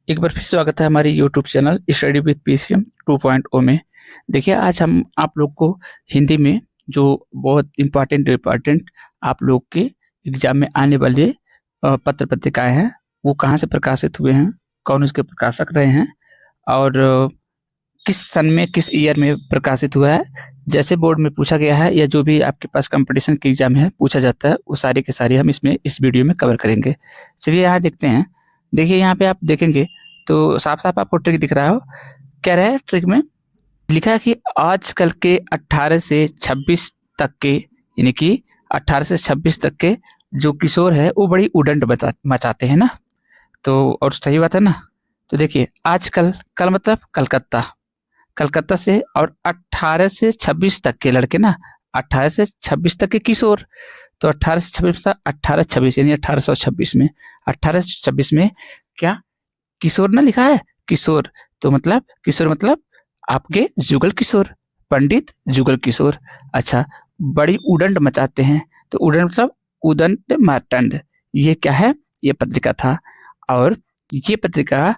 एक बार फिर स्वागत है हमारे YouTube channel study with PCM 2.0 में। देखिए, आज हम आप लोग को हिंदी में जो बहुत इम्पोर्टेंट आप लोग के एग्जाम में आने वाले पत्र पत्रिकाएं हैं, वो कहाँ से प्रकाशित हुए हैं, कौन उसके प्रकाशक रहे हैं और किस सन में, किस ईयर में प्रकाशित हुआ है, जैसे बोर्ड में पूछा गया है या जो भी आपके पास कंपटीशन के एग्जाम है पूछा जाता है, वो सारे के सारे हम इस वीडियो में कवर करेंगे। चलिए यहाँ देखते हैं। देखिए यहाँ पे आप देखेंगे तो साफ साफ आपको ट्रिक दिख रहा हो। कह रहा है ट्रिक में लिखा है कि आजकल के 18 से 26 तक के, यानी कि 18 से 26 तक के जो किशोर है वो बड़ी उदंड मचाते हैं ना। तो और सही बात है ना। तो देखिए आजकल, कल मतलब कलकत्ता से, और 18 से 26 तक के लड़के ना, 18 से 26 तक के किशोर। तो 18 से 26 1826 यानी 1826 में, 1826 में क्या किशोर ना लिखा है, किशोर। तो मतलब किशोर मतलब आपके जुगल किशोर, पंडित जुगल किशोर। अच्छा, बड़ी उदंड मचाते हैं। तो उदंड मतलब उदंड मार्तंड। ये क्या है, ये पत्रिका था। और ये पत्रिका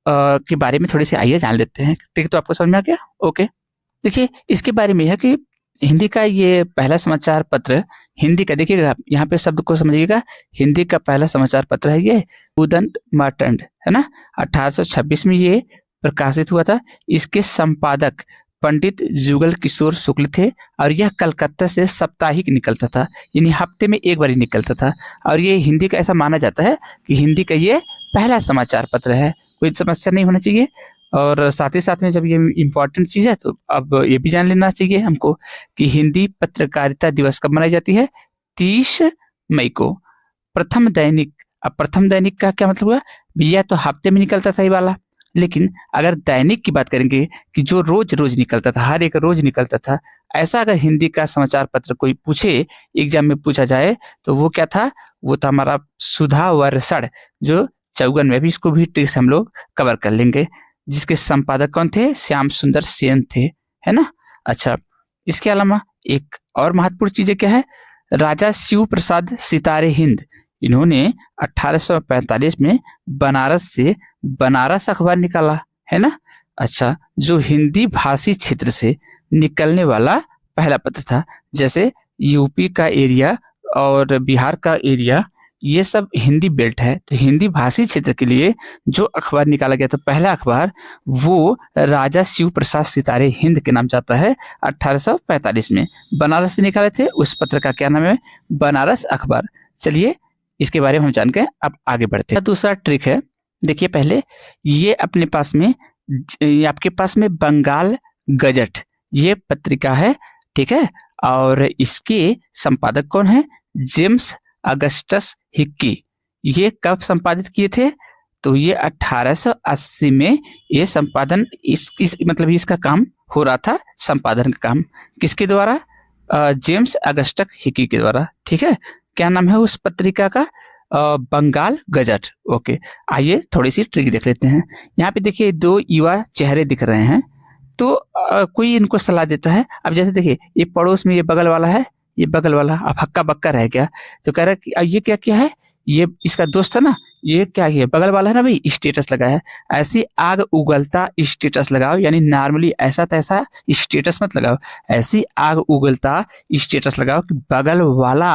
के बारे में थोड़ी सी आइए जान लेते हैं। ठीक, तो आपको समझ में आ गया। ओके, देखिए इसके बारे में है कि हिंदी का ये पहला समाचार पत्र, हिंदी का देखिएगा, यहाँ पे शब्द को समझिएगा। हिंदी का पहला समाचार पत्र है ये उदंड मार्तंड, है ना। 1826 में ये प्रकाशित हुआ था। इसके संपादक पंडित जुगल किशोर शुक्ल थे और यह कलकत्ता से साप्ताहिक निकलता था, यानी हफ्ते में एक बार ही निकलता था। और ये हिंदी का ऐसा माना जाता है कि हिंदी का ये पहला समाचार पत्र है। कोई समस्या नहीं होना चाहिए। और साथ ही साथ में जब ये इम्पोर्टेंट चीज है तो अब ये भी जान लेना चाहिए हमको कि हिंदी पत्रकारिता दिवस कब मनाई जाती है। 30 मई को। प्रथम दैनिक, अब प्रथम दैनिक का क्या मतलब हुआ, यह तो हफ्ते में निकलता था ये वाला। लेकिन अगर दैनिक की बात करेंगे कि जो रोज रोज निकलता था, हर एक रोज निकलता था, ऐसा अगर हिंदी का समाचार पत्र कोई पूछे, एग्जाम में पूछा जाए, तो वो क्या था, वो था हमारा सुधा वर्षण, जो चौगन में भी इसको भी ट्रिक्स हम लोग कवर कर लेंगे, जिसके संपादक कौन थे, श्याम सुंदर सेन थे, है ना। अच्छा, इसके अलावा एक और महत्वपूर्ण चीजें क्या है, राजा शिव प्रसाद सितारे हिंद, इन्होंने 1845 में बनारस से बनारस अखबार निकाला, है ना। अच्छा, जो हिंदी भाषी क्षेत्र से निकलने वाला पहला पत्र था। जैसे यूपी का एरिया और बिहार का एरिया, ये सब हिंदी बेल्ट है, तो हिंदी भाषी क्षेत्र के लिए जो अखबार निकाला गया था पहला अखबार, वो राजा शिव प्रसाद सितारे हिंद के नाम जाता है। 1845 में बनारस से निकाले थे। उस पत्र का क्या नाम है, बनारस अखबार। चलिए इसके बारे में हम जान के अब आगे बढ़ते हैं। दूसरा ट्रिक है, देखिए पहले ये अपने पास में, आपके पास में बंगाल गजट ये पत्रिका है, ठीक है। और इसके संपादक कौन है, जेम्स अगस्टस हिक्की। ये कब संपादित किए थे, तो ये 1880 में ये संपादन इस मतलब इसका काम हो रहा था। संपादन का काम किसके द्वारा, जेम्स अगस्टस हिक्की के द्वारा, ठीक है। क्या नाम है उस पत्रिका का, बंगाल गजट। ओके, आइए थोड़ी सी ट्रिक देख लेते हैं। यहाँ पे देखिए दो युवा चेहरे दिख रहे हैं, तो कोई इनको सलाह देता है। अब जैसे देखिए ये पड़ोस में ये बगल वाला है, ये बगल वाला अब हक्का बक्का रह गया, तो कह रहा है कि अब ये क्या क्या है, ये इसका दोस्त है ना, ये क्या है, बगल वाला है ना भाई, स्टेटस लगा है। ऐसी आग उगलता स्टेटस लगाओ, यानी नॉर्मली ऐसा तैसा स्टेटस मत लगाओ, ऐसी आग उगलता स्टेटस लगाओ कि बगल वाला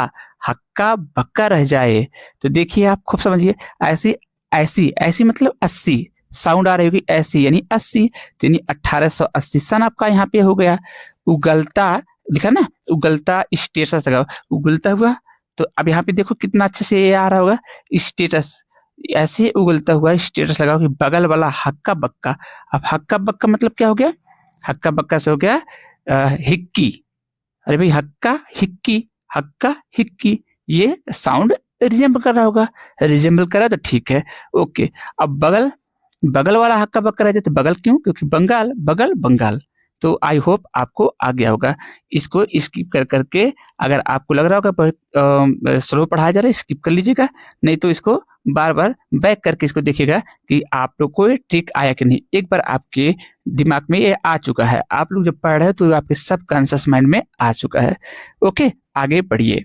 हक्का बक्का रह जाए। तो देखिए आप खूब समझिए, ऐसी ऐसी ऐसी मतलब 80 साउंड आ रही होगी, ऐसी यानी 80, तो यानी 1880 सन आपका यहाँ पे हो गया। उगलता लिखा ना, उगलता स्टेटस लगाओ, उगलता हुआ। तो अब यहाँ पे देखो कितना अच्छे से ये आ रहा होगा, स्टेटस, ऐसे उगलता हुआ स्टेटस लगाओ कि बगल वाला हक्का बक्का। अब हक्का बक्का मतलब क्या हो गया, हक्का बक्का से हो गया हिक्की। अरे भाई हक्का हिक्की, हक्का हिक्की, ये साउंड रिजेंबल कर रहा होगा, रिजेंबल करा तो ठीक है। ओके, अब बगल, बगल वाला हक्का बक्का रहता, तो बगल क्यों, क्योंकि बंगाल, बगल बंगाल। तो आई होप आपको आ गया होगा। इसको स्किप कर करके, अगर आपको लग रहा होगा बहुत स्लो पढ़ाया जा रहा है, स्किप कर लीजिएगा, नहीं तो इसको बार बार बैक करके इसको देखिएगा कि आप लोग को ट्रिक आया कि नहीं। एक बार आपके दिमाग में ये आ चुका है, आप लोग जब पढ़ रहे हो तो आपके सब कॉन्शियस माइंड में आ चुका है। ओके, आगे बढ़िए।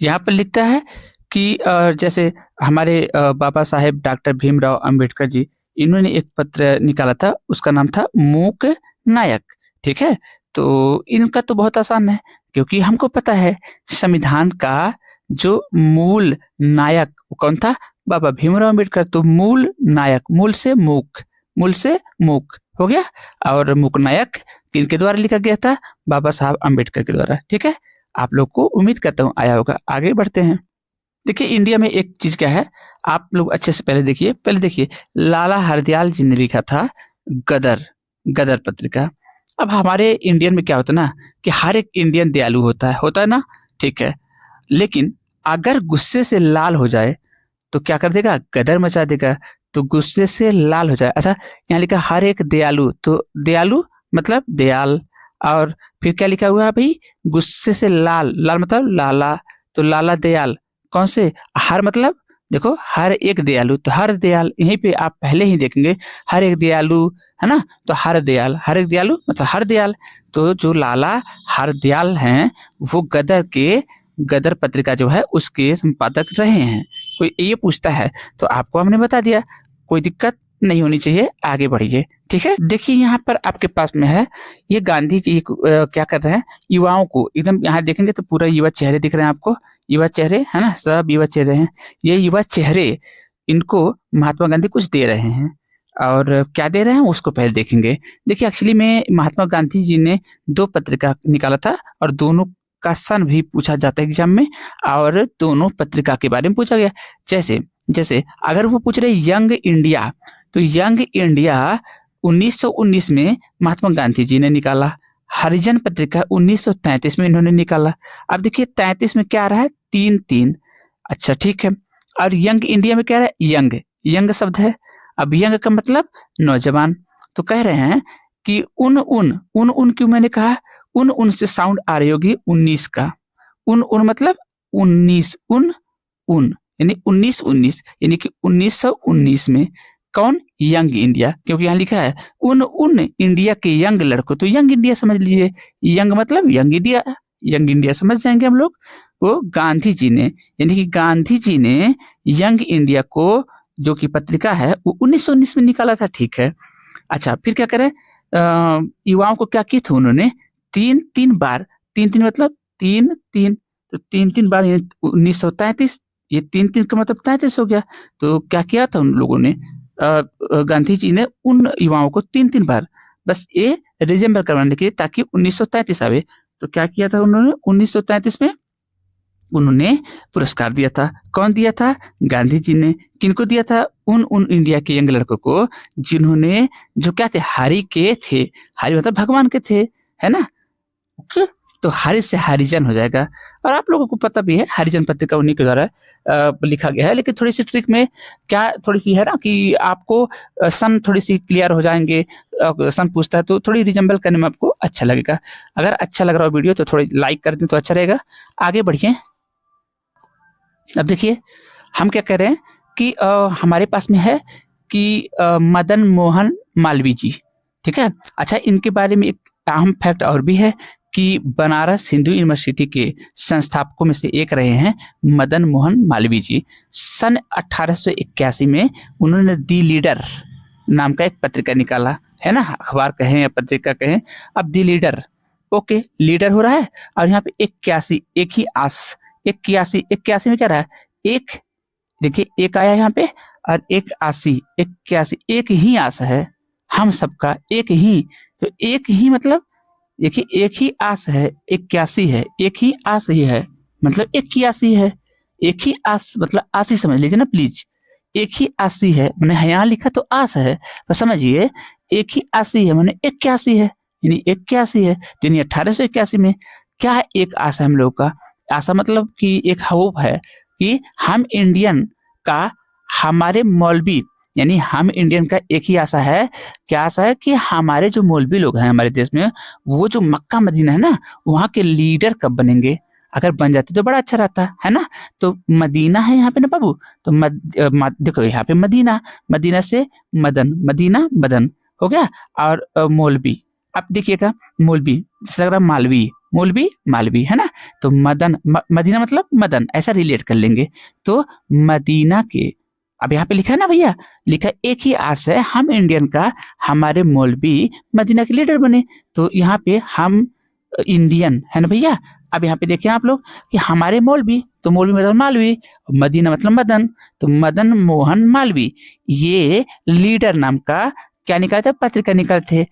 यहाँ पर लिखता है कि जैसे हमारे बाबा साहेब डॉक्टर भीमराव अंबेडकर जी, इन्होंने एक पत्र निकाला था, उसका नाम था मूक नायक। ठीक है, तो इनका तो बहुत आसान है, क्योंकि हमको पता है संविधान का जो मूल नायक वो कौन था, बाबा भीमराव अम्बेडकर। तो मूल नायक, मूल से मूक, मूल से मूक हो गया, और मूक नायक किनके द्वारा लिखा गया था, बाबा साहब अम्बेडकर के द्वारा। ठीक है, आप लोग को उम्मीद करता हूँ आया होगा। आगे बढ़ते हैं। देखिए इंडिया में एक चीज क्या है, आप लोग अच्छे से पहले देखिए लाला हरदयाल जी ने लिखा था गदर, गदर पत्रिका। अब हमारे इंडियन में क्या होता है ना कि हर एक इंडियन दयालु होता है ना, ठीक है, लेकिन अगर गुस्से से लाल हो जाए तो क्या कर देगा, गदर मचा देगा। तो गुस्से से लाल हो जाए, अच्छा यहाँ लिखा हर एक दयालु, तो दयालु मतलब दयाल, और फिर क्या लिखा हुआ है भाई, गुस्से से लाल, लाल मतलब लाला, तो लाला दयाल कौन से, हर मतलब देखो हर एक दयालु, तो हर दयाल यहीं पे आप पहले ही देखेंगे हर एक दयालु है ना, तो हर दयाल, हर एक दयालु मतलब हर दयाल। तो जो लाला हर दयाल हैं वो गदर पत्रिका जो है उसके संपादक रहे हैं। कोई ये पूछता है तो आपको हमने बता दिया, कोई दिक्कत नहीं होनी चाहिए, आगे बढ़िए। ठीक है, देखिए यहाँ पर आपके पास में है, ये गांधी जी क्या कर रहे हैं, युवाओं को एकदम यहाँ देखेंगे तो पूरा युवा चेहरे दिख रहे हैं आपको, युवा चेहरे है ना, सब युवा चेहरे हैं। ये युवा चेहरे इनको महात्मा गांधी कुछ दे रहे हैं, और क्या दे रहे हैं उसको पहले देखेंगे। देखिए एक्चुअली में महात्मा गांधी जी ने 2 पत्रिका निकाला था, और दोनों का सन भी पूछा जाता है एग्जाम में, और दोनों पत्रिका के बारे में पूछा गया। जैसे जैसे अगर वो पूछ रहे यंग इंडिया, तो यंग इंडिया 1919 में महात्मा गांधी जी ने निकाला। हरिजन पत्रिका 1933 में इन्होंने निकाला। अब देखिए 33 में क्या आ रहा है, 3-3, अच्छा ठीक है। और यंग इंडिया में क्या रहा है, यंग, यंग शब्द है। अब यंग का मतलब नौजवान, तो कह रहे हैं कि उन क्यों मैंने कहा, उन से साउंड आ रही होगी 19 का, उन मतलब 19, उन यानी 1919, यानी कि 1919 में कौन, यंग इंडिया, क्योंकि यहाँ लिखा है उन इंडिया के यंग लड़कों, तो यंग इंडिया समझ लीजिए, यंग मतलब यंग इंडिया, यंग इंडिया समझ जाएंगे हम लोग। वो गांधी जी ने, यानी कि गांधी जी ने यंग इंडिया को जो कि पत्रिका है वो 1919 में निकाला था। ठीक है, अच्छा फिर क्या करें, युवाओं को क्या किया था उन्होंने, 3-3 बार, 3-3 मतलब 3-3, तो 3-3 बार 1933, ये 3-3 का मतलब 33 हो गया। तो क्या किया था उन लोगों ने, गांधी जी ने उन युवाओं को 3-3 बार बस ये रिजेंबल करवाने के लिए, ताकि 1933 आवे। तो क्या किया था उन्होंने 1933 में, उन्होंने पुरस्कार दिया था। कौन दिया था, गांधी जी ने। किनको दिया था, उन इंडिया के यंग लड़कों को जिन्होंने, जो क्या थे, हरि के थे, हरि मतलब भगवान के थे, है ना, ओके। तो हरि से हरिजन हो जाएगा, और आप लोगों को पता भी है हरिजन पत्रिका उन्हीं के द्वारा लिखा गया है। लेकिन थोड़ी सी ट्रिक में क्या थोड़ी सी है ना कि आपको सन थोड़ी सी क्लियर हो जाएंगे, सन पूछता है तो थोड़ी रिजेंबल करने में आपको अच्छा लगेगा। अगर अच्छा लग रहा हो वीडियो तो थोड़ी लाइक कर दें तो अच्छा रहेगा। आगे बढ़िए। अब देखिए हम क्या कह रहे हैं कि हमारे पास में है कि मदन मोहन मालवीय जी, ठीक है। अच्छा इनके बारे में एक अहम फैक्ट और भी है कि बनारस हिंदू यूनिवर्सिटी के संस्थापकों में से एक रहे हैं मदन मोहन मालवीय जी। सन 1881 में उन्होंने दी लीडर नाम का एक पत्रिका निकाला, है ना, अखबार कहें या पत्रिका कहें। अब दी लीडर, ओके, लीडर हो रहा है, और यहाँ पे 81, एक ही आस, 81 में क्या रहा है, एक, देखिए एक आया यहाँ पे, और 81, एक ही आस है हम सबका, एक ही, तो एक ही मतलब देखिए एक ही आस है, 81 है, एक ही आस ही है मतलब 81 है, एक ही आस मतलब आसी समझ लीजिए ना प्लीज, एक ही आसी है मैंने यहाँ लिखा तो आस है, तो समझिए एक ही आसी है मैंने 81 है, यानी 81 है, यानी 1881 में क्या है, एक आशा हम लोग का, आशा मतलब कि एक होप है कि हम इंडियन का, हमारे मौलवी, यानी हम इंडियन का एक ही आशा है, क्या आशा है कि हमारे जो मौलवी लोग हैं हमारे देश में, वो जो मक्का मदीना है ना, वहाँ के लीडर कब बनेंगे, अगर बन जाते तो बड़ा अच्छा रहता है ना। तो मदीना है यहाँ पे ना बाबू, तो देखो यहाँ पे मदीना, मदीना से मदन, मदीना मदन हो गया, और मौलवी, अब देखिएगा मौलवी जैसे लग रहा मालवी, मौलवी मालवी है ना, तो मदन मदीना मतलब मदन, ऐसा रिलेट कर लेंगे। तो मदीना के अब यहाँ पे लिखा है ना भैया, लिखा एक ही आस है हम इंडियन का, हमारे मौलवी मदीना के लीडर बने। तो यहाँ पे हम इंडियन है ना भैया। अब यहाँ पे देखिए आप लोग कि हमारे मौलवी, तो मौलवी मतलब मालवी, मदीना मतलब मदन, तो मदन मोहन मालवी ये लीडर नाम का क्या निकाले थे, पत्रिका निकाले थे।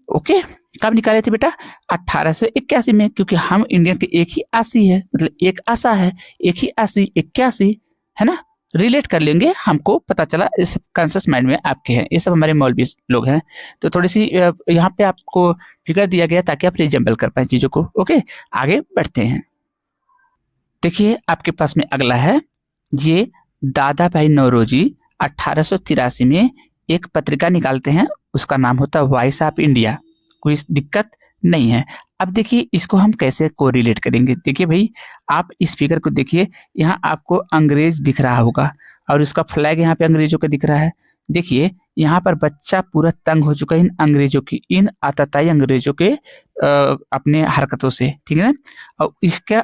ओके, कब निकाले थे बेटा, 1881 में, क्योंकि हम इंडियन के एक ही आशी है, मतलब एक आशा है, एक ही आशी 81 है ना। रिलेट कर लेंगे, हमको पता चला, इस कॉन्शियस माइंड में आपके हैं, ये सब हमारे मौलवी लोग हैं। तो थोड़ी सी यहाँ पे आपको फिगर दिया गया ताकि आप रिजेंबल कर पाए चीजों को। ओके, आगे बढ़ते हैं। देखिए आपके पास में अगला है, ये दादा भाई नौरोजी 1883 में एक पत्रिका निकालते हैं, उसका नाम होता है वॉइस ऑफ इंडिया। कोई दिक्कत नहीं है। अब देखिए इसको हम कैसे कोरिलेट करेंगे। देखिए भाई, आप इस फिगर को देखिए, यहाँ आपको अंग्रेज दिख रहा होगा और उसका फ्लैग यहाँ पे अंग्रेजों का दिख रहा है। देखिए यहाँ पर बच्चा पूरा तंग हो चुका है इन अंग्रेजों की, इन आतताई अंग्रेजों के अपने हरकतों से, ठीक है ना। और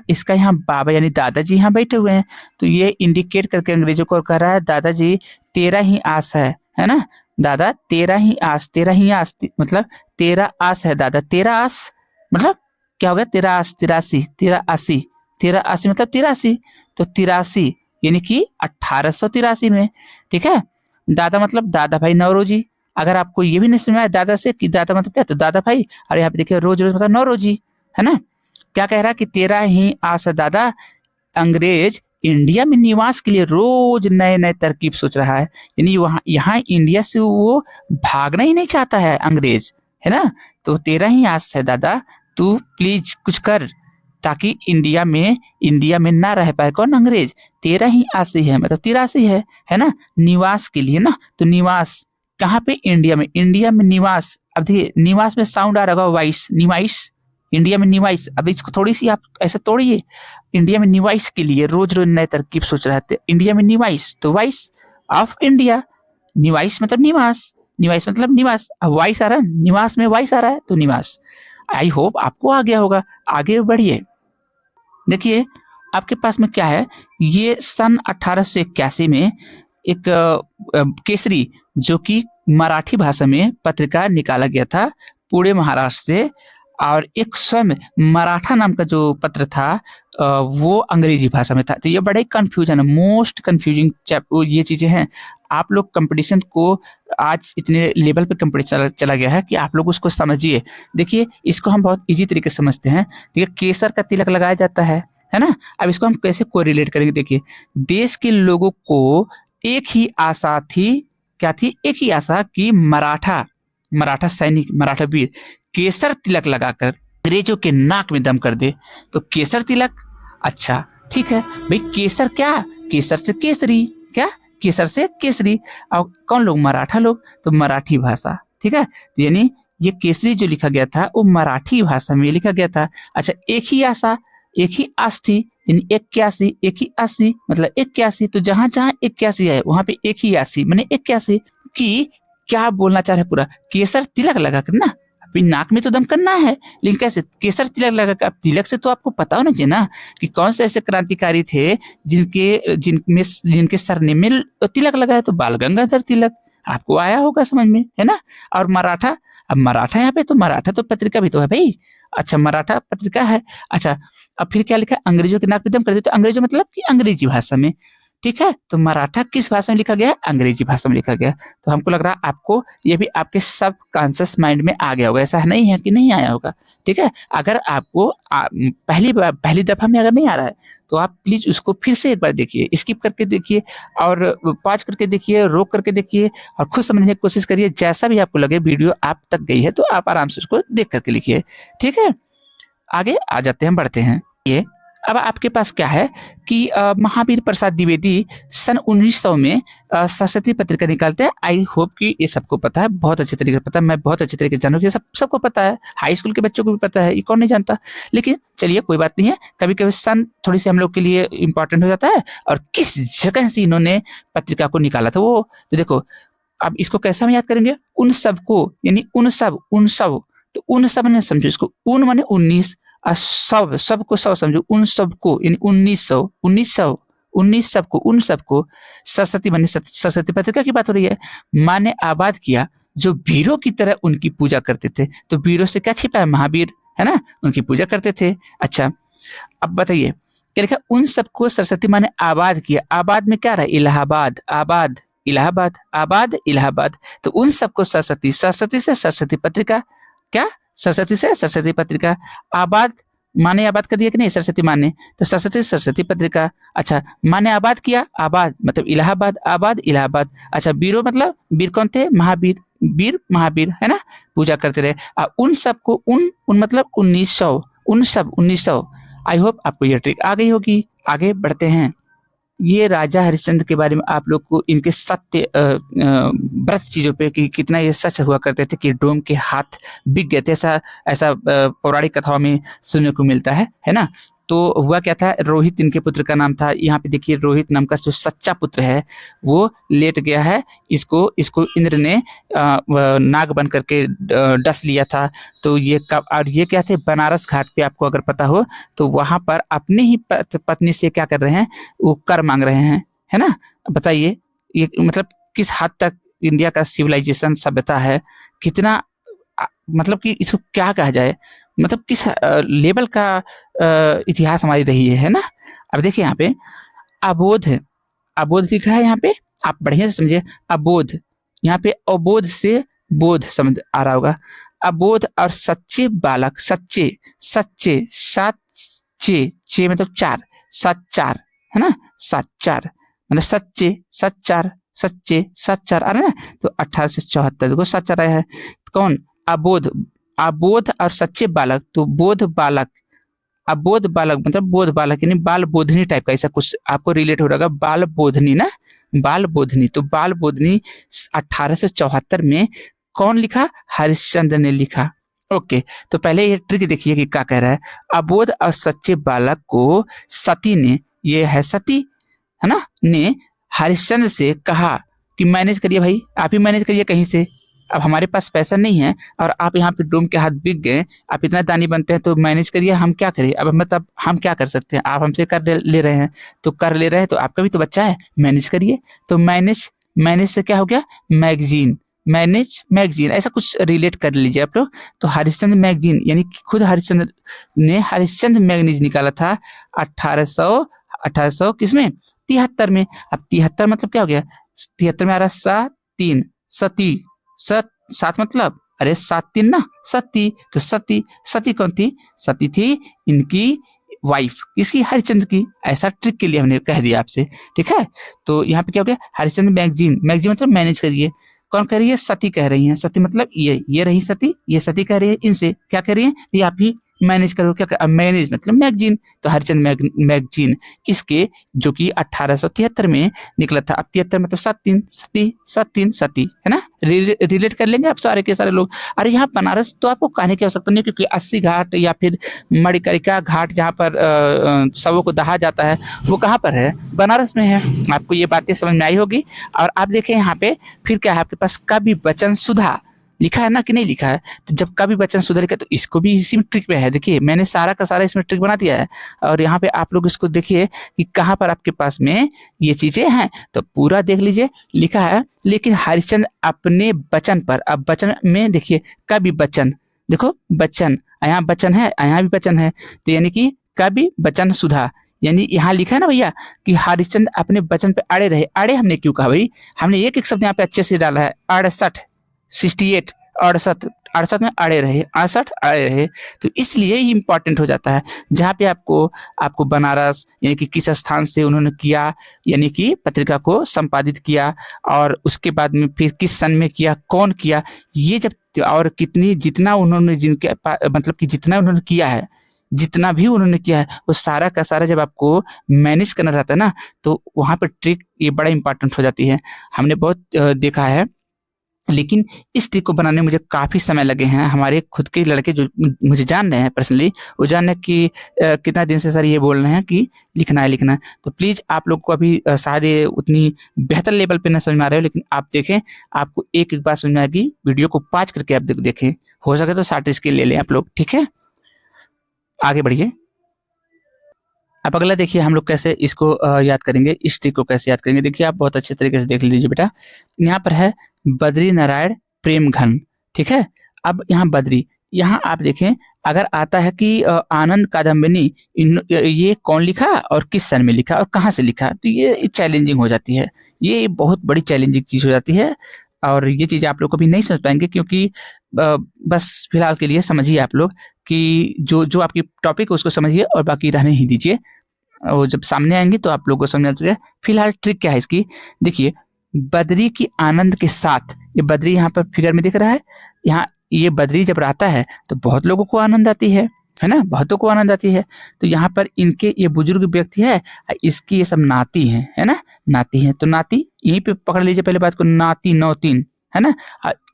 इसका यहाँ बाबा यानी दादाजी यहाँ बैठे हुए हैं, तो ये इंडिकेट करके अंग्रेजों को कह रहा है, दादाजी तेरा ही आस है ना दादा, तेरा ही आस, तेरा ही आस मतलब तेरा आस है दादा, तेरा आस मतलब क्या हो गया, तेरा आस, तिरासी, तेरा आसी मतलब तिरासी, तो तिरासी यानी कि 1883 में, ठीक है। दादा मतलब दादा भाई नौरोजी। अगर आपको ये भी नहीं समझ में आया दादा से कि दादा मतलब क्या, तो दादा भाई, और यहाँ पे देखिए रोज रोज मतलब नौरोजी, है ना। क्या कह रहा है कि तेरा ही आस है दादा, अंग्रेज इंडिया में निवास के लिए रोज नए नए तरकीब सोच रहा है, यानी वहाँ यहाँ इंडिया से वो भागना ही नहीं चाहता है अंग्रेज, है ना। तो तेरा ही आस है दादा, तू प्लीज कुछ कर ताकि इंडिया में ना रह पाए कौन, अंग्रेज। तेरा ही आसी है मतलब तिरासी है ना, निवास के लिए ना। तो निवास कहाँ पे, इंडिया में निवास। अब देखिए निवास में साउंड आ रहा होगा वाइस, निवाइस, इंडिया में निवाइस। अब इसको थोड़ी सी आप ऐसे तोड़िए, इंडिया में निवाइस के लिए रोज रोज नए तरकीब सोच रहे थे, इंडिया में निवाइस तो वाइस ऑफ इंडिया, निवाइस मतलब निवास, निवाइस मतलब निवास, अब वाइस आ रहा है, निवास में वाइस आ रहा है तो निवास। आई होप आपको आ गया होगा। आगे बढ़िए, देखिए आपके पास में क्या है, ये सन 1881 में एक केसरी जो कि मराठी भाषा में पत्रिका निकाला गया था पुणे महाराष्ट्र से, और एक स्वयं मराठा नाम का जो पत्र था वो अंग्रेजी भाषा में था। तो ये बड़े कंफ्यूजन है, मोस्ट कंफ्यूजिंग ये चीजें हैं। आप लोग कंपटीशन को आज इतने लेवल पे कंपटीशन चला गया है कि आप लोग उसको समझिए। देखिए इसको हम बहुत इजी तरीके से समझते हैं। देखिए केसर का तिलक लगाया जाता है ना। अब इसको हम कैसे कोरिलेट करेंगे, देखिए देश के लोगों को एक ही आशा थी, क्या थी, एक ही आशा कि मराठा सैनिक, मराठा वीर केसर तिलक लगाकर अंग्रेजों के नाक में दम कर दे। तो केसर तिलक, अच्छा ठीक है भाई, केसर क्या, केसर से केसरी, क्या केसर से केसरी। और कौन लोग, मराठा लोग, तो मराठी भाषा, ठीक है। तो यानी ये केसरी जो लिखा गया था वो मराठी भाषा में लिखा गया था। अच्छा, एक ही आशा, एक ही आस थी, यानी 81, एक ही आशी मतलब 81। तो जहां जहां 81 है वहां पे एक ही आशी मैंने 81 की। क्या बोलना चाह रहे पूरा, केसर तिलक लगा कर ना अपनी नाक में तो दम करना है, लेकिन कैसे, केसर तिलक लगा कर। अब तिलक से तो आपको पता होना चाहिए ना कि कौन से ऐसे क्रांतिकारी थे जिनके सरनेम में तिलक लगा है, तो बाल गंगाधर तिलक। आपको आया होगा समझ में, है ना। और मराठा, अब मराठा यहाँ पे, तो मराठा तो पत्रिका भी तो है भाई। अच्छा, मराठा पत्रिका है। अच्छा, अब फिर क्या लिखा, अंग्रेजों के नाक पे दम कर दे, तो अंग्रेजों मतलब कि अंग्रेजी भाषा में, ठीक है। तो मराठा किस भाषा में लिखा गया, अंग्रेजी भाषा में लिखा गया। तो हमको लग रहा है आपको ये भी आपके सब कॉन्शियस माइंड में आ गया होगा, ऐसा नहीं है कि नहीं आया होगा, ठीक है। अगर आपको पहली दफा में अगर नहीं आ रहा है तो आप प्लीज उसको फिर से एक बार देखिए, स्किप करके देखिए और पॉज करके देखिए, रोक करके देखिए और खुद समझने की कोशिश करिए। जैसा भी आपको लगे वीडियो आप तक गई है तो आप आराम से उसको देख करके लिखिए, ठीक है। आगे आ जाते हैं, बढ़ते हैं। ये अब आपके पास क्या है कि महावीर प्रसाद द्विवेदी सन 1900 में सरस्वती पत्रिका निकालते हैं। आई होप कि ये सबको पता है, बहुत अच्छे तरीके से पता है, मैं बहुत अच्छे तरीके से जानू कि सबको पता है, हाई स्कूल के बच्चों को भी पता है, ये कौन नहीं जानता। लेकिन चलिए कोई बात नहीं है, कभी कभी सन थोड़ी सी हम लोग के लिए इंपॉर्टेंट हो जाता है। और किस जगह से इन्होंने पत्रिका को निकाला था वो, तो देखो अब इसको कैसे हम याद करेंगे, उन सबको, यानी उन सब, तो उन सब ने समझो इसको, उन माने 19 और सब, सबको सब समझो, उन सबको यानी 1900 19 सबको, उन सबको सरस्वती माने, सरस्वती पत्रिका की बात हो रही है। माँ ने आबाद किया जो वीरों की तरह उनकी पूजा करते थे। तो वीरों से क्या छिपा है? महावीर, है ना, उनकी पूजा करते थे। अच्छा, अब बताइए क्या लिखा? उन सबको सरस्वती माँ ने आबाद किया। आबाद में क्या रहा? इलाहाबाद, आबाद इलाहाबाद, आबाद इलाहाबाद। तो उन सबको सरस्वती, सरस्वती से सरस्वती पत्रिका, क्या? सरस्वती से सरस्वती पत्रिका। आबाद, माँ ने आबाद कर दिया कि नहीं? सरस्वती माँ ने, तो सरस्वती सरस्वती पत्रिका। अच्छा, माँ ने आबाद किया, आबाद मतलब इलाहाबाद, आबाद इलाहाबाद। अच्छा, वीरों मतलब वीर कौन थे? महावीर, वीर महावीर, है ना, पूजा करते रहे। उन सबको, उन मतलब 1900, उन सब 1900। आई होप आपको ये ट्रिक आ गई होगी। आगे बढ़ते हैं। ये राजा हरिश्चंद्र के बारे में आप लोग को इनके सत्य व्रत चीजों पे कि कितना ये सच हुआ करते थे कि डोम के हाथ बिक गए थे, ऐसा ऐसा पौराणिक कथाओं में सुनने को मिलता है ना। तो हुआ क्या था? रोहित इनके पुत्र का नाम था। यहाँ पे देखिए रोहित नाम का जो सच्चा पुत्र है वो लेट गया है। इसको इसको इंद्र ने नाग बन करके डस लिया था। तो ये कब, और ये क्या थे? बनारस घाट पे, आपको अगर पता हो तो वहां पर अपने ही पत्नी से क्या कर रहे हैं? वो कर मांग रहे हैं, है ना। बताइए ये मतलब किस हद तक इंडिया का सिविलाइजेशन सभ्यता है, कितना मतलब कि इसको क्या कहा जाए, मतलब किस लेवल का इतिहास हमारी रही है ना। अब देखिए यहाँ पे अबोध, अबोध लिखा है यहाँ पे, आप बढ़िया से समझिए। अबोध, यहाँ पे अबोध से बोध समझ आ रहा होगा। अबोध और सच्चे बालक, सच्चे, सच्चे, सच्चे, चे मतलब चार, सच्चार, है ना, सच्चार मतलब सच्चे, सच्चार, सच्चे, सच्चार आ रहा है ना। तो 1874 देखो सच्चार आया है। कौन? अबोध, अबोध और सच्चे बालक, तो बोध बालक, अबोध बालक मतलब बोध बालक यानी बाल बोधनी टाइप का, ऐसा कुछ आपको रिलेट हो रहा होगा। बाल बोधनी ना, बाल बोधनी। तो बाल बोधनी 1874 में कौन लिखा? हरिश्चंद्र ने लिखा। ओके, तो पहले ये ट्रिक देखिए कि क्या कह रहा है। अबोध और सच्चे बालक को सती ने, ये है सती, है ना, ने हरिश्चंद्र से कहा कि मैनेज करिए भाई, आप ही मैनेज करिए कहीं से। अब हमारे पास पैसा नहीं है और आप यहाँ पे डोम के हाथ बिक गए, आप इतना दानी बनते हैं तो मैनेज करिए, हम क्या करें। अब मतलब हम क्या कर सकते हैं? आप हमसे कर ले रहे हैं, तो कर ले रहे हैं तो आपका भी तो बच्चा है, मैनेज करिए। तो मैनेज, मैनेज से क्या हो गया? मैगजीन, मैनेज मैगजीन, ऐसा कुछ रिलेट कर लीजिए आप लोग। तो हरिश्चंद्र मैगजीन यानी खुद हरिश्चंद्र ने हरिश्चंद्र मैगजीन निकाला था 1800 किसमें? 73 में। अब 73 मतलब क्या हो गया? 73 में आ रहा सा तीन, सती, सत, सात मतलब अरे सात तीन ना, सती। तो सती, सती कौन थी? सती थी इनकी वाइफ, किसकी? हरिश्चंद्र की। ऐसा ट्रिक के लिए हमने कह दिया आपसे, ठीक है। तो यहाँ पे क्या हो गया? हरिश्चंद्र मैगजीन, मैगजीन मतलब मैनेज करिए। कौन कह रही है? सती कह रही है। सती मतलब ये रही सती, ये सती कह रही है इनसे, क्या कह रही है? ये आप ही मैनेज करो। क्या मैनेज मतलब मैगजीन, तो हरिश्चंद्र मैगजीन इसके, जो कि 1873 में निकला था। अब 73 मतलब सात तीन, सती, सात तीन सती, है ना। रिलेट कर लेंगे आप सारे के सारे लोग। अरे यहाँ बनारस तो आपको कहने की आवश्यकता नहीं, क्योंकि 80 घाट या फिर मणिकर्णिका घाट जहाँ पर शवों को दहा जाता है, वो कहाँ पर है? बनारस में है। आपको ये बातें समझ में आई होगी। और आप देखें यहाँ पे फिर क्या है आपके पास? कवि वचन सुधा लिखा है ना कि नहीं लिखा है? तो जब कवि वचन सुधा लिखा तो इसको भी इसी में ट्रिक में है। देखिए मैंने सारा का सारा इसमें ट्रिक बना दिया है। और यहाँ पे आप लोग इसको देखिए कि कहाँ पर आपके पास में ये चीजें हैं, तो पूरा देख लीजिए। लिखा है लेकिन हरिश्चंद्र अपने वचन पर, अब वचन में देखिए कवि वचन, देखो वचन, यहाँ वचन है, यहाँ भी वचन है, तो यानी कि कवि वचन सुधा, यानी यहाँ लिखा है ना भैया कि हरिश्चंद्र अपने वचन पे अड़े रहे। अड़े हमने क्यों कहा भाई? हमने एक एक शब्द यहाँ पे अच्छे से डाला है। 68, 68, 68, 68 में अड़े रहे, 68 अड़े रहे। तो इसलिए ही इंपॉर्टेंट हो जाता है। जहाँ पे आपको बनारस यानी कि किस स्थान से उन्होंने किया, यानी कि पत्रिका को संपादित किया, और उसके बाद में फिर किस सन में किया, कौन किया, ये जब, और कितनी, जितना उन्होंने जिनके मतलब कि जितना उन्होंने किया है, जितना भी उन्होंने किया है, वो सारा का सारा जब आपको मैनेज करना रहता है ना, तो वहाँ पर ट्रिक ये बड़ा इंपॉर्टेंट हो जाती है। हमने बहुत देखा है, लेकिन इस ट्रिक को बनाने में मुझे काफ़ी समय लगे हैं। हमारे खुद के लड़के जो मुझे जान रहे हैं पर्सनली, वो जान रहे हैं कि कितना दिन से सर ये बोल रहे हैं कि लिखना है लिखना है। तो प्लीज़ आप लोग को अभी शायद ये उतनी बेहतर लेवल पे ना समझ में आ रहे हो, लेकिन आप देखें, आपको एक एक बार समझ में आएगी। वीडियो को पॉज करके आप देखें, हो सके तो शॉर्ट स्क्रीन ले लें आप लोग, ठीक है। आगे बढ़िए। अब अगला देखिए हम लोग कैसे इसको याद करेंगे, इस ट्रिक को कैसे याद करेंगे। देखिए आप बहुत अच्छे तरीके से देख लीजिए बेटा। यहाँ पर है बद्री नारायण प्रेम घन, ठीक है। अब यहाँ बद्री, यहाँ आप देखें अगर आता है कि आनंद कादम्बिनी, ये कौन लिखा और किस सन में लिखा और कहाँ से लिखा, तो ये चैलेंजिंग हो जाती है, ये बहुत बड़ी चैलेंजिंग चीज हो जाती है। और ये चीज आप लोग कभी नहीं समझ पाएंगे, क्योंकि बस फिलहाल के लिए समझिए आप लोग कि जो जो आपकी टॉपिक है उसको समझिए और बाकी रहने ही दीजिए, और जब सामने आएंगे तो आप लोगों को समझ आ जाएगा। फिलहाल ट्रिक क्या है इसकी, देखिए बद्री की आनंद के साथ, ये बद्री यहाँ पर फिगर में दिख रहा है, यहाँ ये बद्री जब आता है तो बहुत लोगों को आनंद आती है ना, बहुतों को आनंद आती है। तो यहाँ पर इनके ये बुजुर्ग व्यक्ति है, इसकी ये सब नाती है ना, नाती है। तो नाती यहीं पे पकड़ लीजिए पहले बात को, नाती नौतीन है ना,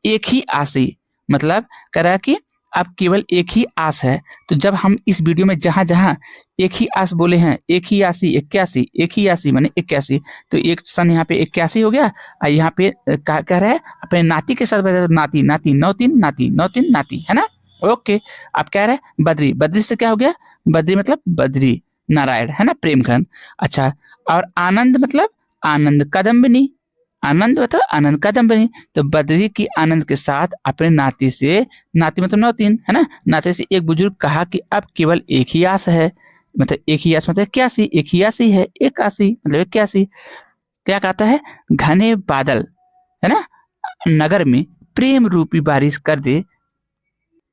एक ही आशी, मतलब कह रहा है कि अब केवल एक ही आस है। तो जब हम इस वीडियो में जहां जहां एक ही आस बोले हैं, एक ही आशी 81, एक ही आशी माने 81, तो एक सन यहाँ पे 81 हो गया, और यहाँ पे कह रहा है अपने नाती के साथ, नाती नाती नौतीन नाती नौतीन नाती, है ना। ओके, अब कह रहा है बद्री, बद्री से क्या हो गया, बद्री मतलब बद्री नारायण, है ना, प्रेम घन। अच्छा, और आनंद मतलब आनंद कादम्बिनी, आनंद मतलब आनंद कादम्बिनी। तो बद्री की आनंद के साथ अपने नाती से, नाती मतलब नौतीन, है ना, नाते से एक बुजुर्ग कहा कि अब केवल एक ही आस है, मतलब एक ही आस मतलब 81, एक ही आसी है, 81 मतलब 81। क्या कहता है, घने बादल, है ना, नगर में प्रेम रूपी बारिश कर दे।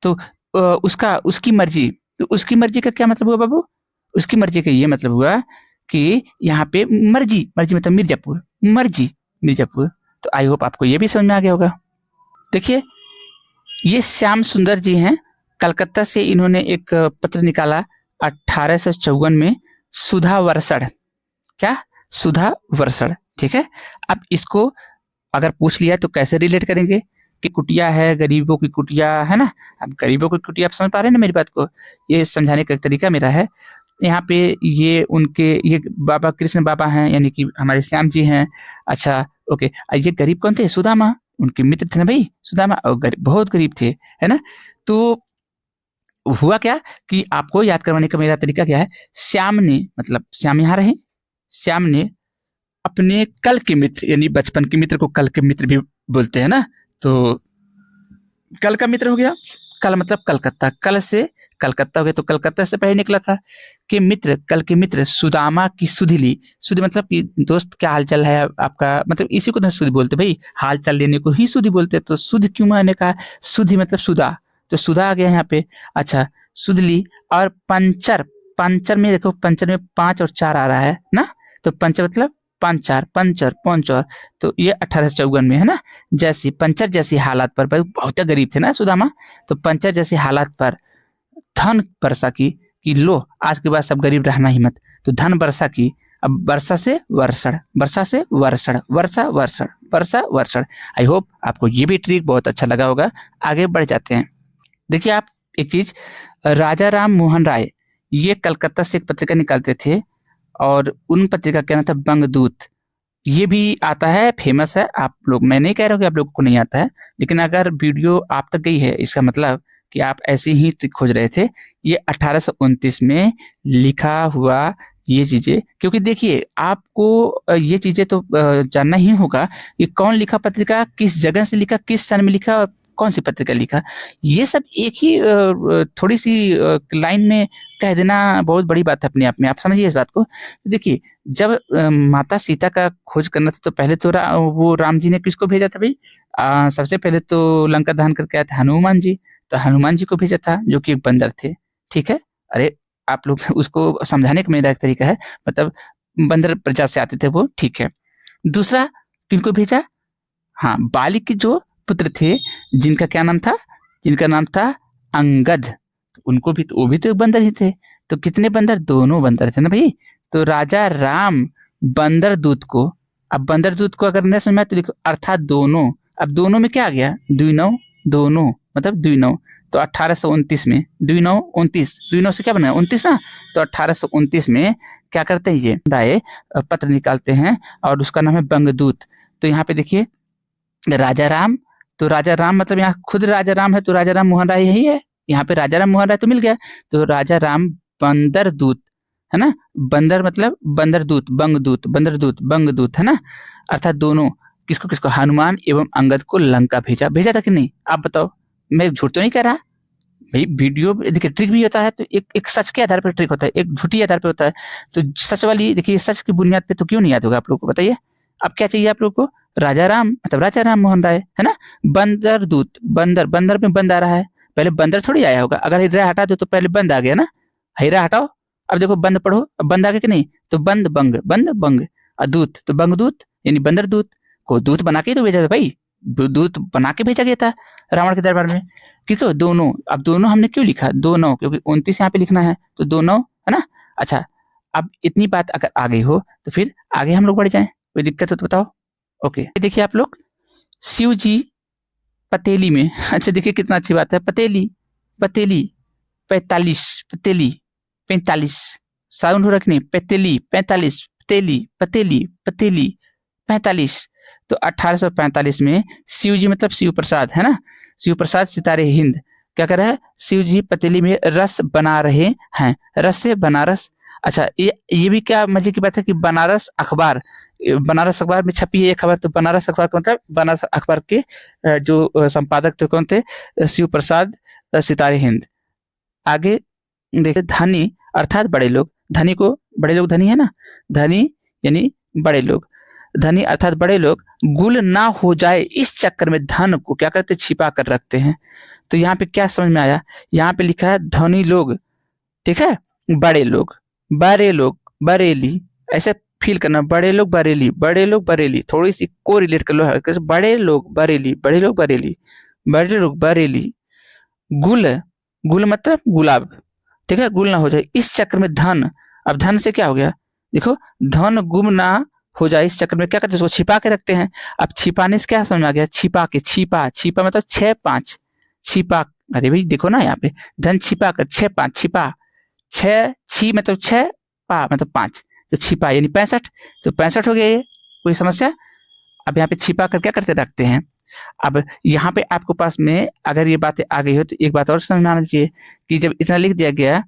तो उसका उसकी मर्जी, तो उसकी मर्जी का क्या मतलब हुआ बाबू, उसकी मर्जी का ये मतलब हुआ कि यहाँ पे मर्जी, मर्जी मतलब मिर्जापुर, मर्जी मिर्जापुर। तो आई होप आपको ये भी समझ में आ गया होगा। देखिए ये श्याम सुंदर जी हैं, कलकत्ता से इन्होंने एक पत्र निकाला 1854 में, सुधा वर्षण, क्या सुधा वर्षण, ठीक है। अब इसको अगर पूछ लिया तो कैसे रिलेट करेंगे कि कुटिया है, गरीबों की कुटिया, है ना। अब गरीबों की कुटिया आप समझ पा रहे हैं ना मेरी बात को, ये समझाने का तरीका मेरा है। यहाँ पे ये उनके ये बाबा कृष्ण बाबा हैं, यानी कि हमारे श्याम जी हैं। अच्छा ओके, ये गरीब कौन थे, सुदामा, उनके मित्र थे ना भाई सुदामा, और बहुत गरीब थे, है ना। तो हुआ क्या कि आपको याद करवाने का मेरा तरीका क्या है, श्याम ने, मतलब श्याम यहाँ रहे, श्याम ने अपने कल के मित्र, यानी बचपन के मित्र को कल के मित्र भी बोलते हैं ना, तो कल का मित्र हो गया, कल मतलब कलकत्ता, कल से कलकत्ता हो गया, तो कलकत्ता से पहले निकला था कि मित्र, कल के मित्र सुदामा की सुधि ली। सुधि मतलब कि दोस्त क्या हाल चाल है आपका, मतलब इसी को तो सुधि बोलते भाई, हाल चाल लेने को ही सुधि बोलते। तो सुधि क्यों मैंने कहा, सुधि मतलब सुधा, तो सुधा आ गया यहाँ पे। अच्छा, सुध ली, और पंचर, पंचर में देखो, पंचर में 5 और 4 आ रहा है ना, तो पंचर मतलब 5 4, पंचर पंचर, तो ये 1854 में, है ना। जैसी पंचर जैसी हालात पर, बहुत गरीब थे ना सुदामा, तो पंचर जैसी हालात पर धन वर्षा की, कि लो आज के बाद सब गरीब रहना ही मत, तो धन वर्षा की। अब वर्षा से वर्षण, वर्षा से वर्षण, वर्षा वर्षण, वर्षा वर्षण। आई होप आपको ये भी ट्रिक बहुत अच्छा लगा होगा। आगे बढ़ जाते हैं। देखिए आप एक चीज, राजा राम मोहन राय, ये कलकत्ता से एक पत्रिका निकालते थे, और उन पत्रिका का नाम था बंगदूत। ये भी आता है, फेमस है, आप लोग, मैं नहीं कह रहा हूँ कि आप लोगों को नहीं आता है, लेकिन अगर वीडियो आप तक गई है इसका मतलब कि आप ऐसी ही ट्रिक खोज रहे थे। ये 1829 में लिखा हुआ ये चीजें, क्योंकि देखिए आपको ये चीजें तो जानना ही होगा कि कौन लिखा पत्रिका, किस जगह से लिखा, किस सन में लिखा, और कौन सी पत्रिका लिखा। ये सब एक ही थोड़ी सी लाइन में कह देना बहुत बड़ी बात है अपने आप में, आप समझिए इस बात को। तो देखिए जब माता सीता का खोज करना था, तो पहले तो वो राम जी ने किसको भेजा था भाई, सबसे पहले तो लंका दहन करके आए थे हनुमान जी, तो हनुमान जी को भेजा था, जो कि एक बंदर थे, ठीक है। अरे आप लोग उसको समझाने का मेरा एक तरीका है, मतलब बंदर प्रजा से आते थे वो, ठीक है। दूसरा किनको भेजा, हाँ बाली के जो पुत्र थे, जिनका क्या नाम था, जिनका नाम था अंगद, उनको भी तो, वो भी तो एक बंदर ही थे। तो कितने बंदर, दोनों बंदर थे ना भाई। तो राजा राम बंदर दूत को, अब बंदर दूत को अगर नहीं समझ में आए तो लिखो अर्थात दोनों। अब दोनों में क्या आ गया, द्विनौ, दोनों मतलब द्विनौ। तो 1829 में द्विनौ 29, द्विनौ से क्या बना 29 ना, तो 1829 में क्या करते हैं, ये राय पत्र निकालते हैं, और उसका नाम है बंगदूत। तो यहाँ पे देखिए राजा राम, तो राजा राम मतलब यहाँ खुद राजा राम है, तो राजा राम मोहन राय यही है, यहाँ पे राजा राम मोहन राय तो मिल गया। तो राजा राम बंदर दूत, है ना। बंदर मतलब बंदरदूत, बंगदूत, बंदरदूत, बंगदूत, है ना। अर्थात दोनों किसको किसको, हनुमान एवं अंगद को लंका भेजा। भेजा था कि नहीं, आप बताओ, मैं झूठ तो नहीं कह रहा भाई। वीडियो देखिए, ट्रिक भी होता है तो एक सच के आधार पर ट्रिक होता है, एक झूठी आधार पर होता है। तो सच वाली देखिए, सच की बुनियाद पे तो क्यों नहीं याद होगा आप लोग को, बताइए। अब क्या चाहिए आप लोग को, राजा राम मतलब राजा राम मोहन राय, है ना। बंदर दूत, बंदर, बंदर में बंद आ रहा है, पहले बंदर थोड़ी आया होगा। अगर हिजरा हटा दो तो पहले बंद आ गया ना, हिजरा हटाओ। अब देखो बंद पढ़ो, अब बंद आ गया कि नहीं, तो बंद बंग, बंद बंग। और दूत तो बंगदूत यानी बंदर दूत को दूत बना के तो भेजा था भाई, दूत बना के भेजा गया था रावण के दरबार में। क्योंकि दोनों, अब दोनों हमने क्यों लिखा, दोनों, क्योंकि 29 यहाँ पे लिखना है तो दोनों, है ना। अच्छा, अब इतनी बात अगर आ गई हो तो फिर आगे हम लोग बढ़ जाएं, कोई दिक्कत हो तो बताओ। ओके, देखिए आप लोग, शिव जी पतेली में अच्छा देखिए कितना अच्छी बात है, पतेली, पतेली 45, पतेली 45, साउंड हो रखनी, पतेली 45, पतेली, पतेली, पतेली 45। तो 1845 में शिव जी मतलब शिव प्रसाद, है ना, शिव प्रसाद सितारे हिंद क्या कर रहा है, शिव जी पतेली में रस बना रहे हैं, रस से बनारस। अच्छा, ये भी क्या मजे की बात है कि बनारस अखबार, बनारस अखबार में छपी है ये खबर, तो बनारस अखबार का मतलब बनारस अखबार के जो संपादक थे कौन थे, शिव प्रसाद सितारे हिंद। आगे देखिए, धनी अर्थात बड़े लोग, धनी को बड़े लोग धनी है ना, धनी यानी बड़े लोग, धनी अर्थात बड़े लोग गुल ना हो जाए इस चक्कर में धन को क्या करते, छिपा कर रखते हैं। तो यहाँ पे क्या समझ में आया, यहाँ पे लिखा है धनी लोग, ठीक है, बड़े लोग, बड़े लोग बरेली, ऐसे फील करना, बड़े लोग बरेली, बड़े लोग बरेली, थोड़ी सी को रिलेट कर लो, बड़े लोग बरेली, बड़े लोग बरेली, बड़े लोग बरेली। गुल, गुल मतलब गुलाब, ठीक है, गुल ना हो जाए इस चक्कर में धन। अब धन से क्या हो गया, देखो, धन गुम ना हो जाए इस चक्कर में क्या करते हैं, उसको छिपा के रखते हैं। अब छिपाने से क्या समझ में आ गया, छिपा के, छिपा, छिपा मतलब 6-5, छिपा, अरे भाई देखो ना यहाँ पे, धन छिपा कर 6-5, छिपा, 6 छी मतलब 6, पा मतलब 5, तो छिपा यानी 65, तो 65 हो गया ये, कोई समस्या। अब यहाँ पे छिपा कर क्या करते रखते हैं। अब यहाँ पे आपको पास में अगर ये बातें आ गई हो तो एक बात और समझ में आना चाहिए कि जब इतना लिख दिया गया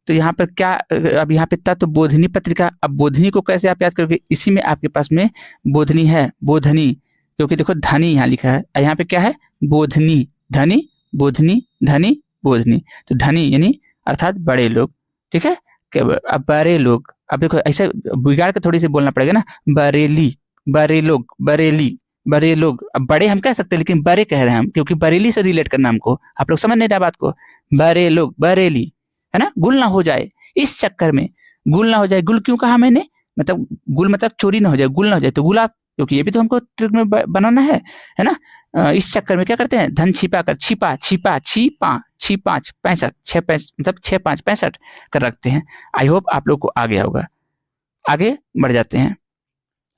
तो यहाँ पर क्या, अब यहाँ पे तत्व बोधनी पत्रिका, अब बोधनी को कैसे आप याद करोगे, इसी में आपके पास में बोधनी है, बोधनी, क्योंकि देखो धनी यहाँ लिखा है, यहाँ पे क्या है, बोधनी, धनी बोधनी, धनी बोधनी, तो धनी यानी अर्थात बड़े लोग, ठीक है। अब बड़े लोग, अब देखो ऐसे बिगाड़ के थोड़ी सी बोलना पड़ेगा ना, बरेली, बड़े लोग, बरेली, बड़े लोग। अब बड़े हम कह सकते हैं लेकिन बड़े कह रहे हैं हम, क्योंकि बरेली से रिलेट करना हमको, आप लोग समझ नहीं रहे बात को, बड़े लोग बरेली, है ना। गुल ना हो जाए इस चक्कर में, गुल ना हो जाए, गुल क्यों कहा मैंने, मतलब गुल मतलब चोरी ना हो जाए, गुल ना हो जाए तो गुलाब, क्योंकि ये भी तो हमको ट्रिक में बनाना है ना। इस चक्कर में क्या करते हैं, धन छिपा कर, छिपा, छिपा, छिपा, छिपा 65, 6-5 मतलब 6-5 65 कर रखते हैं। आई होप आप लोग को आ गया होगा। आगे बढ़ जाते हैं,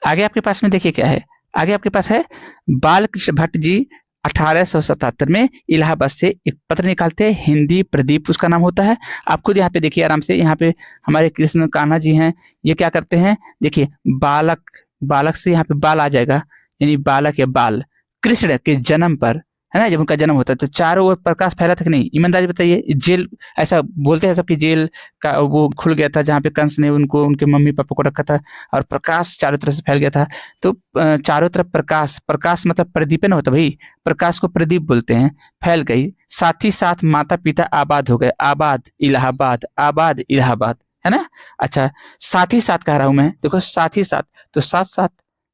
आगे आपके पास में देखिए क्या है, आगे आपके पास है बालकृष्ण भट्ट जी 1877 में इलाहाबाद से एक पत्र निकालते हैं, हिंदी प्रदीप उसका नाम होता है। आप खुद यहाँ पे देखिए आराम से, यहाँ पे हमारे कृष्ण कान्हा जी हैं, ये क्या करते हैं, देखिए बालक, बालक से यहाँ पे बाल आ जाएगा, यानी बालक या बाल, कृष्ण के जन्म पर, है ना, जब उनका जन्म होता है तो चारों ओर प्रकाश फैला था कि नहीं, ईमानदारी बताइए। जेल, ऐसा बोलते हैं सबकी जेल का वो खुल गया था जहाँ पे कंस ने उनको उनके मम्मी पापा को रखा था, और प्रकाश चारों तरफ से फैल गया था। तो चारों तरफ प्रकाश, प्रकाश मतलब प्रदीपन होता भाई, प्रकाश को प्रदीप बोलते हैं, फैल गई, साथ ही साथ माता पिता आबाद हो गए, आबाद इलाहाबाद, आबाद इलाहाबाद, है ना। अच्छा, साथ ही साथ कह रहा हूं मैं, देखो साथ ही साथ, तो साथ साथ,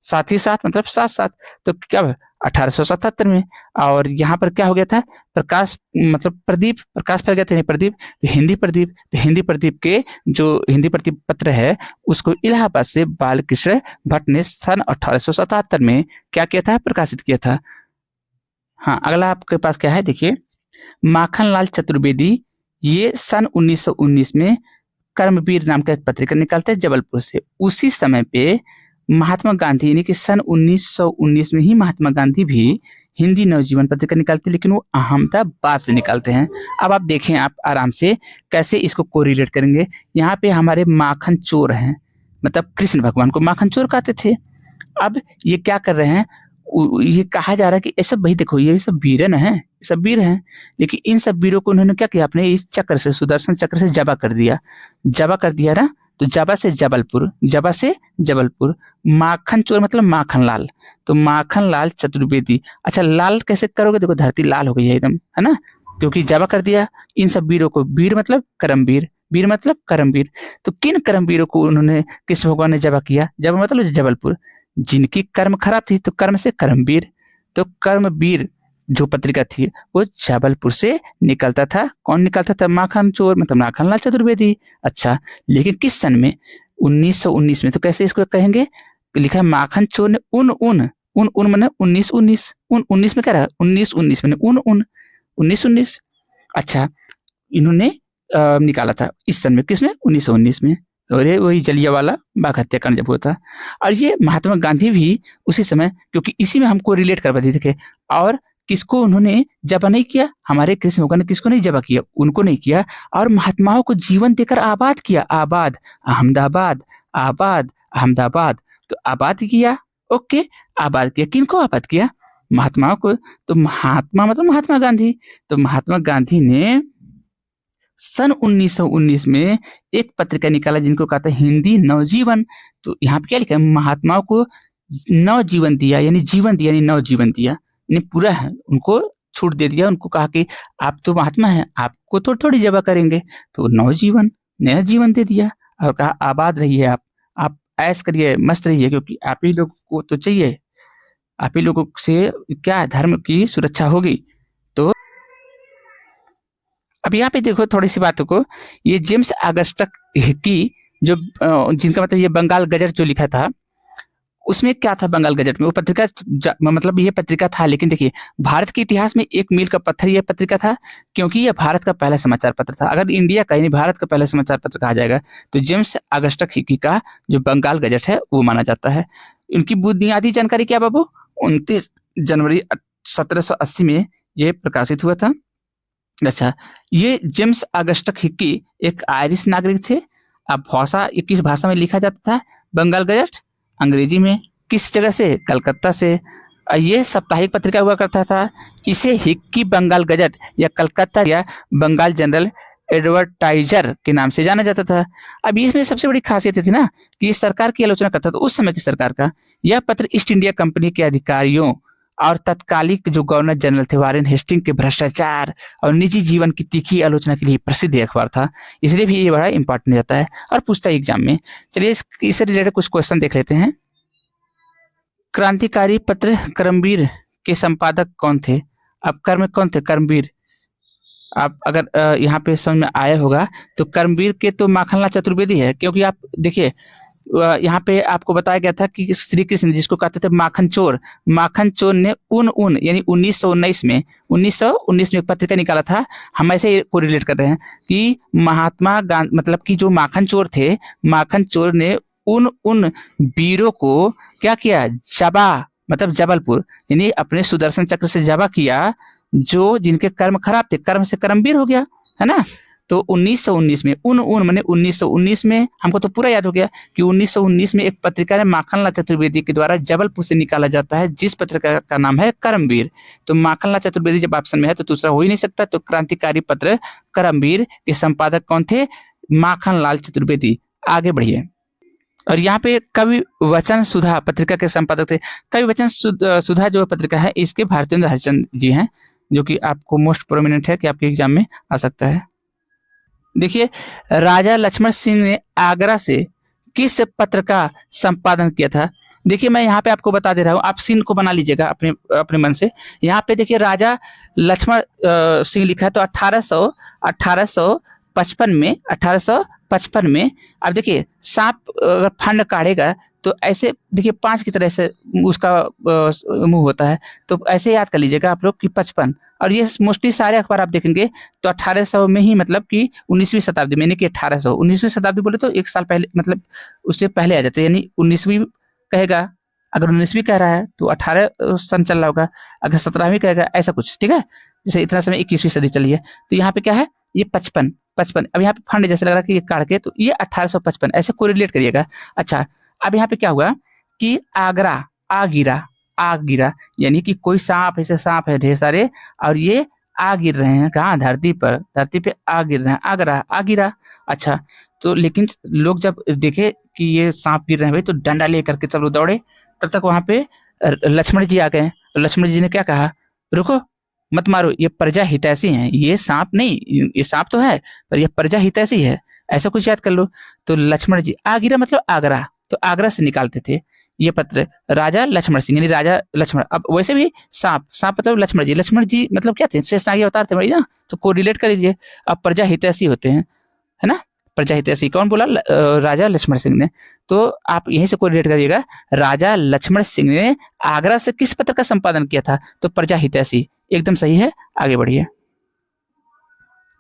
साथ ही साथ मतलब साथ साथ, तो क्या 1877 में। और यहाँ पर क्या हो गया था, प्रकाश मतलब प्रदीप, प्रकाश फैल गया था, प्रदीप, तो हिंदी प्रदीप, तो हिंदी प्रदीप के जो हिंदी प्रदीप पत्र है उसको इलाहाबाद से बालकृष्ण भट्ट ने सन 1877 में क्या किया था, प्रकाशित किया था। हाँ, अगला आपके पास क्या है, देखिए माखनलाल चतुर्वेदी, ये सन 1919 में कर्मवीर नाम का एक पत्रिका निकालते हैं जबलपुर से। उसी समय पे महात्मा गांधी, यानी कि सन 1919 में ही महात्मा गांधी भी हिंदी नवजीवन पत्रिका निकालते हैं, लेकिन वो अहमदाबाद से निकालते हैं। अब आप देखें, आप आराम से कैसे इसको कोरिलेट करेंगे। यहाँ पे हमारे माखन चोर हैं, मतलब कृष्ण भगवान को माखन चोर कहते थे। अब ये क्या कर रहे हैं, ये कहा जा रहा है कि ये सब, भाई देखो ये सब वीरन है, ये सब वीर हैं, लेकिन इन सब वीरों को उन्होंने क्या किया, अपने इस चक्र से, सुदर्शन चक्र से जबा कर दिया, जबा कर दिया ना। तो जबा से जबलपुर, जबा से जबलपुर, माखन चोर मतलब माखन लाल, तो माखन लाल चतुर्वेदी। अच्छा, लाल कैसे करोगे, देखो धरती लाल हो गई है एकदम, है ना, क्योंकि जबा कर दिया इन सब वीरों को। वीर मतलब करमवीर, वीर मतलब करमवीर। तो किन करमवीरों को उन्होंने, किस भगवान ने जबा किया, जबा मतलब जबलपुर। जिनकी कर्म खराब थी तो कर्म से कर्मवीर, तो कर्मवीर जो पत्रिका थी वो जबलपुर से निकलता था। कौन निकलता था, माखन चोर मतलब माखन लाल चतुर्वेदी। अच्छा, लेकिन किस सन में, 1919 में। तो कैसे इसको कहेंगे, लिखा है माखन चोर ने उन उन उन उन मैंने 1919, उन 19 में क्या रहा, 1919 मैंने उन उन 1919। अच्छा, इन्होंने निकाला था इस सन में, किसमें, 1919 में। और ये वही जलियांवाला बाग हत्याकांड जब हुआ था। और ये महात्मा गांधी भी उसी समय, क्योंकि इसी में हमको रिलेट कर पाते थे। और किसको उन्होंने जबा नहीं किया, हमारे कृष्ण भगवान ने किसको नहीं जबा किया, उनको नहीं किया। और महात्माओं को जीवन देकर आबाद किया, आबाद अहमदाबाद, आबाद अहमदाबाद, तो आबाद किया। ओके, आबाद किया, किनको आबाद किया, महात्माओं को। तो महात्मा मतलब महात्मा गांधी। तो महात्मा गांधी ने सन 1919 में एक पत्रिका निकाला जिनको कहते हैं हिंदी नवजीवन। तो यहाँ पे क्या लिखा है, महात्माओं को नवजीवन दिया, यानी जीवन दिया, यानी नवजीवन दिया, यानी पूरा है, उनको छूट दे दिया। उनको कहा कि आप तो महात्मा हैं, आपको तो थोड़ी जबा करेंगे, तो नवजीवन, नया जीवन दे दिया। और कहा आबाद रहिए, आप ऐश करिए, मस्त रहिए, क्योंकि आप ही लोग को तो चाहिए, आप ही लोगों से क्या धर्म की सुरक्षा होगी। तो अब यहाँ पे देखो थोड़ी सी बातों को, ये जेम्स ऑगस्टक की जो जिनका मतलब ये बंगाल गजट जो लिखा था, उसमें क्या था बंगाल गजट में, वो पत्रिका मतलब ये पत्रिका था। लेकिन देखिए, भारत के इतिहास में एक मील का पत्थर ये पत्रिका था, क्योंकि ये भारत का पहला समाचार पत्र था। अगर इंडिया का यानी भारत का पहला समाचार पत्र कहा जाएगा तो जेम्स ऑगस्टक हिकी का जो बंगाल गजट है वो माना जाता है। इनकी बुनियादी जानकारी क्या बाबू, 29 जनवरी 1780 में ये प्रकाशित हुआ था। अच्छा, ये जेम्स ऑगस्टक हिक्की एक आयरिश नागरिक थे। अब भाषा, ये किस भाषा में लिखा जाता था, बंगाल गजट, अंग्रेजी में। किस जगह से, कलकत्ता से। ये साप्ताहिक पत्रिका हुआ करता था। इसे हिक्की बंगाल गजट या कलकत्ता या बंगाल जनरल एडवर्टाइजर के नाम से जाना जाता था। अब इसमें सबसे बड़ी खासियत थी ना कि सरकार की आलोचना करता था, उस समय की सरकार का। यह पत्र ईस्ट इंडिया कंपनी के अधिकारियों और तत्कालिक जो गवर्नर जनरल थे वारेन हेस्टिंग के भ्रष्टाचार और निजी जीवन की तीखी आलोचना के लिए प्रसिद्ध अखबार था। इसलिए भी ये बड़ा इंपॉर्टेंट जाता है और पूछता है एग्जाम में। चलिए इससे रिलेटेड कुछ क्वेश्चन देख लेते हैं। क्रांतिकारी पत्र कर्मवीर के संपादक कौन थे, अब कर्म कौन थे, कर्मवीर। आप अगर यहाँ पे समझ में आया होगा तो कर्मवीर के तो माखनलाल चतुर्वेदी है, क्योंकि आप देखिए यहाँ पे आपको बताया गया था कि श्री कृष्ण जिसको कहते थे माखन चोर, माखन चोर ने उन यानी 1919 में एक पत्रिका निकाला था। हम ऐसे को रिलेट कर रहे हैं कि महात्मा गांधी मतलब कि जो माखन चोर थे, माखन चोर ने उन वीरों को क्या किया, जबा मतलब जबलपुर, यानी अपने सुदर्शन चक्र से जबा किया, जो जिनके कर्म खराब थे, कर्म से कर्मवीर हो गया, है ना। तो 1919 में मैंने 1919 में, हमको तो पूरा याद हो गया कि 1919 में एक पत्रिका है माखनलाल चतुर्वेदी के द्वारा जबलपुर से निकाला जाता है, जिस पत्रिका का नाम है कर्मवीर। तो माखनलाल चतुर्वेदी जब ऑप्शन में है तो दूसरा हो ही नहीं सकता। तो क्रांतिकारी पत्र कर्मवीर के संपादक कौन थे, माखनलाल चतुर्वेदी। आगे बढ़िए। और यहाँ पे कवि वचन सुधा पत्रिका के संपादक थे। कवि वचन सुधा जो पत्रिका है इसके भारतेंद्र हरिचंद जी हैं, जो कि आपको मोस्ट प्रोमिनेंट है कि आपके एग्जाम में आ सकता है। देखिए, राजा लक्ष्मण सिंह ने आगरा से किस पत्र का संपादन किया था। देखिए मैं यहाँ पे आपको बता दे रहा हूँ, आप सीन को बना लीजिएगा अपने अपने मन से। यहाँ पे देखिए राजा लक्ष्मण सिंह लिखा है, तो 1855 में अब देखिए सांप अगर फंड काढ़ेगा तो ऐसे देखिए 5 की तरह से उसका मुंह होता है, तो ऐसे याद कर लीजिएगा आप लोग कि 55। और ये मोस्टली सारे अखबार आप देखेंगे तो 1800 में ही, मतलब कि 19वीं शताब्दी में, यानी कि 1800 19वीं शताब्दी बोले तो एक साल पहले, मतलब उससे पहले आ जाते हैं, यानी 19वीं कहेगा। अगर 19वीं कह रहा है तो 18 सन चल रहा होगा, अगर 17वीं कहेगा ऐसा कुछ, ठीक है। जैसे इतना समय 21वीं सदी चली है, तो यहाँ पे क्या है, ये 55। अब यहाँ पे फंड जैसे लग रहा है कि ये काट के, तो ये 1855 ऐसे कोरिलेट करिएगा। अच्छा, अब यहाँ पे क्या हुआ कि आगरा, आ गिरा, यानी कि कोई सांप, ऐसे सांप है ढेर सारे और ये आ गिर रहे हैं कहाँ, धरती पर, धरती पे आ गिर रहे हैं, आ गिरा। अच्छा, तो लेकिन लोग जब देखे कि ये सांप गिर रहे हैं भाई, तो डंडा लेकर के सब लोग दौड़े। तब तक वहां पे लक्ष्मण जी आ गए। लक्ष्मण जी ने क्या कहा, रुको, मत मारो, ये प्रजा हितैषी हैं, ये सांप नहीं, ये सांप तो है पर ये प्रजा हितैषी है, ऐसा कुछ याद कर लो। तो लक्ष्मण जी, आ गिरा मतलब आगरा, तो आगरा से निकालते थे ये पत्र राजा लक्ष्मण सिंह, यानी राजा लक्ष्मण। अब वैसे भी सांप, सांप मतलब लक्ष्मण जी मतलब क्या थे, शेषनागी अवतार थे भाई ना, तो कोरिलेट कर लीजिए। अब प्रजा हितैषी होते हैं, है ना, प्रजा हितैषी कौन बोला, राजा लक्ष्मण सिंह ने। तो आप यहीं से कोरिलेट करिएगा, राजा लक्ष्मण सिंह ने आगरा से किस पत्र का संपादन किया था, तो प्रजा हितैषी, एकदम सही है। आगे बढ़िए,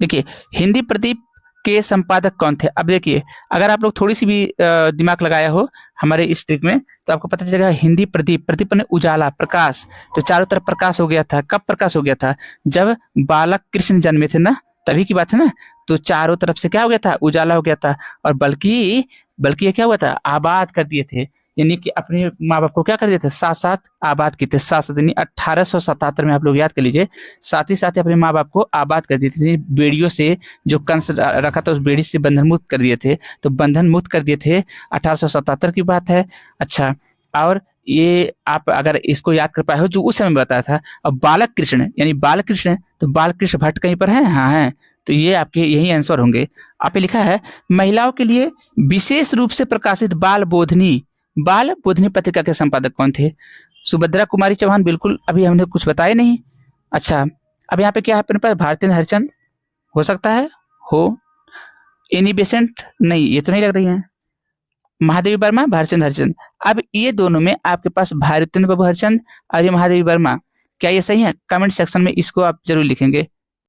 देखिए हिंदी प्रदीप के संपादक कौन थे। अब देखिए, अगर आप लोग थोड़ी सी भी दिमाग लगाया हो हमारे इस ट्रिक में, तो आपको पता चलेगा हिंदी प्रदीप, प्रदीप ने उजाला, प्रकाश, तो चारों तरफ प्रकाश हो गया था। कब प्रकाश हो गया था, जब बालक कृष्ण जन्मे थे ना, तभी की बात है ना। तो चारों तरफ से क्या हो गया था, उजाला हो गया था। और बल्कि बल्कि ये क्या हुआ था, आबाद कर दिए थे, यानी कि अपने माँ बाप को क्या कर दिए थे, साथ साथ आबाद किए थे। साथ साथ यानी 1877 में आप लोग याद कर लीजिए, साथ ही साथ अपने माँ बाप को आबाद कर दिए थे। बेड़ियों से जो कंस रखा था, उस बेड़ी से बंधन मुक्त कर दिए थे, तो बंधन मुक्त कर दिए थे, 1877 की बात है। अच्छा, और ये आप अगर इसको याद कर पाए हो, जो उस समय बताया था। अब बालक कृष्ण, यानी बाल कृष्ण, तो बाल कृष्ण भट्ट कहीं पर है, हाँ है, तो ये आपके यही आंसर होंगे। आप पे लिखा है, महिलाओं के लिए विशेष रूप से प्रकाशित बाल बोधनी पत्रिका के संपादक कौन थे, सुभद्रा कुमारी चौहान, बिल्कुल अभी हमने कुछ बताया नहीं। अच्छा, अब यहाँ पे क्या है अपने पास, भारतेंद्र हरिचंद हो सकता है, हो, एनी बेसेंट नहीं, ये तो नहीं लग रही है, महादेवी वर्मा, भारतेंद्र हरिचंद। अब ये दोनों में आपके पास भारतेंद्र बाबू हरिचंद और ये महादेवी वर्मा, क्या ये सही है, कमेंट सेक्शन में इसको आप जरूर लिखेंगे।